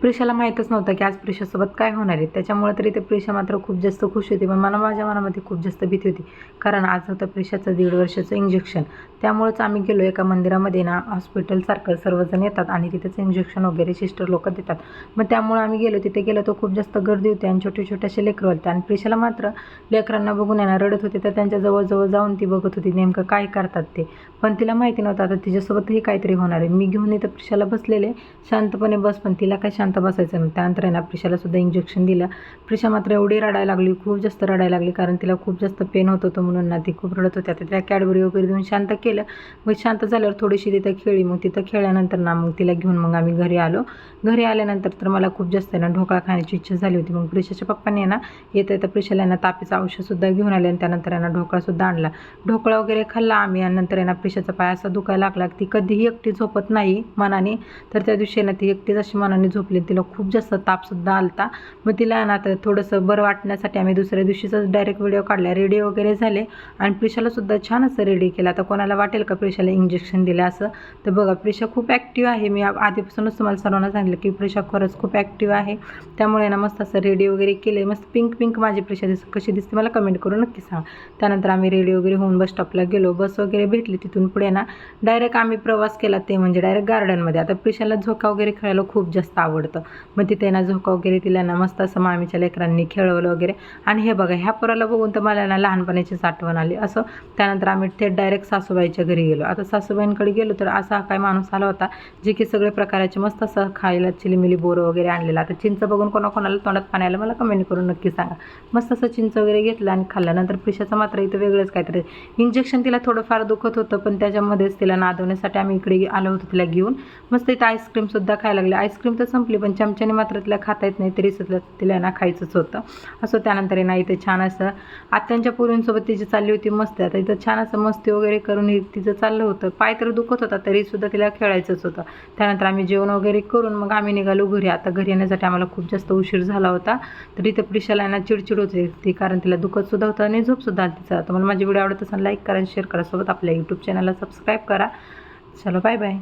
प्रिशाला माहीतच नव्हतं की आज प्रिशासोबत काय होणार आहे. त्याच्यामुळे तरी ते प्रिशा मात्र खूप जास्त खुश होती, पण मला माझ्या मनामध्ये खूप जास्त भीती होती. कारण आज होतं प्रिशाचं 1.5 वर्षाचं इंजेक्शन. त्यामुळेच आम्ही गेलो एका मंदिरामध्ये ना, हॉस्पिटलसारखं सर्वजण येतात आणि तिथेच इंजेक्शन वगैरे सिस्टर लोकं देतात. मग त्यामुळे आम्ही गेलो. तिथे गेलो तर खूप जास्त गर्दी होती आणि छोटे-छोटे असे लेकरं होते आणि प्रिशाला मात्र लेकरांना बघून आहे ना रडत होती. तर त्यांच्या जवळ जाऊन ती बघत होती नेमकं काय करतात ते. पण तिला माहिती नव्हतं आता तिच्यासोबतही काहीतरी होणार आहे. मी घेऊन इथं प्रिशाला बसलेले, शांतपणे बस, पण तिला काही शांत बसायचं नाही. त्यानंतर आहे ना प्रिशालासुद्धा इंजेक्शन दिलं. प्रिशा मात्र एवढी रडायला लागली, खूप जास्त रडायला लागली, कारण तिला खूप जास्त पेन होत होतं म्हणून ना ती खूप रडत होती. आता तिला कॅडबरी वगैरे देऊन शांत केलं. मग शांत झाल्यावर थोडीशी तिथं खेळली. मग तिथं खेळल्यानंतर ना मग तिला घेऊन मग आम्ही घरी आलो. घरी आल्यानंतर तर मला खूप जास्त आहे ना ढोकळा खाण्याची इच्छा झाली होती. मग प्रिशाच्या पप्पांनी आहे ना येता प्रिशाला आहे ना तापाचं औषधसुद्धा घेऊन आले आणि त्यानंतर आहे ना ढोकळासुद्धा आणला. ढोकळा वगैरे खाल्ला आम्ही आणि नंतर आहे ना प्रिशाचा पाय असा दुखायला लागला. ती कधीही एकटी झोपत नाही मनाने, तर त्या दिवशी ना ती एकटीच अशी मनाने झोपली. तिला खूप जास्त तापसुद्धा आलता. मग तिला ना आता थोडंसं बरं वाटण्यासाठी आम्ही दुसऱ्या दिवशीचाच डायरेक्ट व्हिडिओ काढला. रेडी वगैरे झाले आणि प्रिशालासुद्धा छान असं रेडी केलं. आता कोणाला वाटेल का प्रिशाला इंजेक्शन दिलं असं, तर बघा प्रिशा खूप ॲक्टिव्ह आहे. मी आधीपासूनच तुम्हाला सर्वांना सांगितलं की प्रिशा खरंच खूप ॲक्टिव्ह आहे. त्यामुळे ना मस्त असं रेडी वगैरे केले. मस्त पिंक माझी प्रिशा कशी दिसते मला कमेंट करून नक्की सांगा. त्यानंतर आम्ही रेडी वगैरे होऊन बस स्टॉपला गेलो. बस वगैरे भेटली. तिथून पुढे ना डायरेक्ट आम्ही प्रवास केला, ते म्हणजे डायरेक्ट गार्डनमध्ये. आता प्रिशाला झोका वगैरे खेळायला खूप जास्त आवडतं. मग तिथे ना झोका वगैरे तिला ना मस्त असं मामीच्या लेकरांनी खेळवलं वगैरे. आणि हे बघा ह्या पोराला बघून तर मला ना लहानपणाचीच आठवण आली असं. त्यानंतर आम्ही थेट डायरेक्ट सासूबाईच्या घरी गेलो. आता सासूबाईंकडे गेलो तर असा काय माणूस आला होता जे की सगळे प्रकाराचे मस्त असं खायला चिलीमिली बोरं वगैरे आणलेलं. आता चिंच बघून कोणाकोणाला तोंडात पाणी आलं मला कमेंट करून नक्की सांगा. मस्त असं चिंच वगैरे घेतलं आणि खाल्ल्यानंतर प्रिशाचं मात्र इथं वेगळंच काहीतरी इंजेक्शन तिला थोडंफार दुखत होतं, पण त्याच्यामध्येच तिला नादवण्यासाठी आम्ही इकडे आलो होतो तिला घेऊन. मस्त इथं आईस्क्रीमसुद्धा खायला लागली. आईस्क्रीम तर संपली, पण चमच्याने मात्र तिला खाता येत नाही, तरीसुद्धा तिला ना खायचंच होतं असं. त्यानंतर ना इथे छान असं आत्यांच्या पोरींसोबत तिची चालली होती मस्ती. आता इथं छान असं मस्ती वगैरे करून तिचं चाललं होतं. पाय तर दुखत होता तरीसुद्धा तिला खेळायचंच होतं. त्यानंतर आम्ही जेवण वगैरे करून मग आम्ही निघालो घरी. आता घरी येण्यासाठी आम्हाला खूप जास्त उशीर झाला होता. तर इथं प्रिशाला ना चिडचिड होती ती, कारण तिला दुखतसुद्धा होतं आणि झोपसुद्धा आली तिचा. तर मला माझी व्हिडिओ आवडत असेल लाईक करा, शेअर करा, सोबत आपल्या यूट्यूब चॅनलला सबस्क्राईब करा. चलो बाय बाय.